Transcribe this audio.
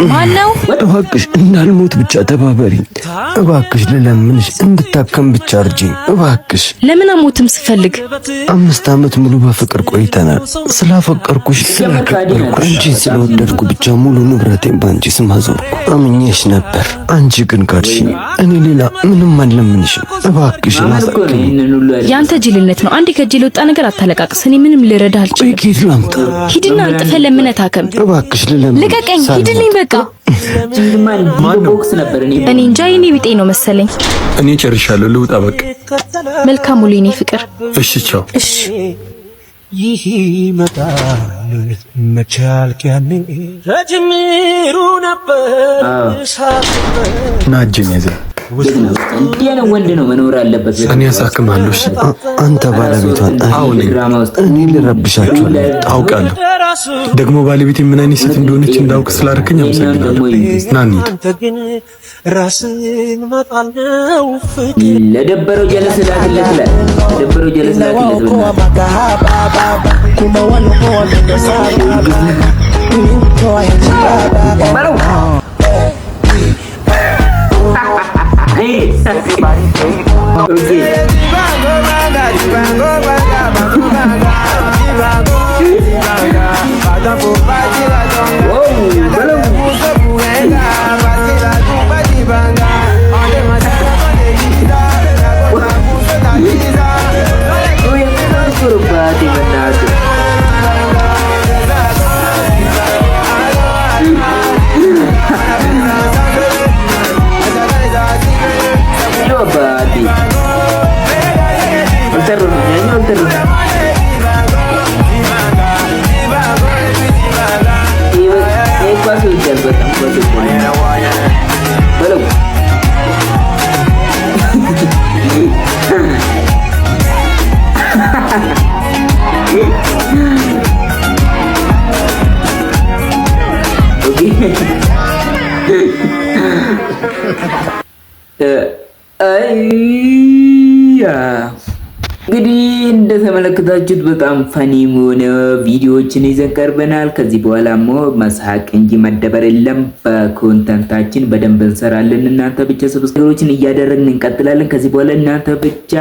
ማነው? እባክሽ እንዳልሞት ብቻ ተባበሪኝ። እባክሽ ልለምንሽ እንድታከም ብቻ እርጂኝ እባክሽ። ለምን አሞትም ስፈልግ 5 ዓመት ሙሉ በፍቅር ቆይተናል። ስላፈቀርኩሽ ስላከበርኩ አንቺን ስለወደድኩ ብቻ ሙሉ ንብረቴን ባንቺ ስም አዞርኩ። አምኜሽ ነበር፣ አንቺ ግን ካድሽኝ። እኔ ሌላ ምንም አልለምንሽም እባክሽ። ያንተ ጅልነት ነው። አንዴ ከእጄ የወጣ ነገር አታለቃቅስ። እኔ ምንም ልረዳህ አልችልም። ኬት ላምጣ? ሂድና አንጥፈህ ለምነህ ታከም እባክሽ። ልለምንሽ ልቀቀኝ፣ ሂድልኝ በቃ። እኔ እንጃ የኔ ቢጤ ነው መሰለኝ። እኔ ጨርሻለሁ፣ ልውጣ በቃ። መልካም ውሎ የኔ ፍቅር። እሺ ቻው። እሺ ይህ ይመጣል መቻል ያኔ ረጅምሩ ነበር ሳስበው ናጅን ያዘ እንዲህ ነው ወንድ ነው መኖር አለበት። እኔ ያሳክማለሁ። እሺ አንተ ባለቤቷን እኔ ልረብሻችሁ አውቃለሁ። ደግሞ ባለቤቴ ምን አይነት ሴት እንደሆነች እንዳውቅ ስላደረከኝ አመሰግናለሁ። ናኒ አንተ ግን ራስን መጣል ነው ፍቅር ለደበረው ጀለስ ላክለት ላይ ለደበረው ጀለስ ላክለት እንግዲህ እንደተመለከታችሁት በጣም ፈኒ የሆነ ቪዲዮዎችን ይዘን ቀርበናል። ከዚህ በኋላም መሳቅ እንጂ መደበር የለም። በኮንተንታችን በደንብ እንሰራለን። እናንተ ብቻ ሰብስክራይቦችን እያደረግን እንቀጥላለን። ከዚህ በኋላ እናንተ ብቻ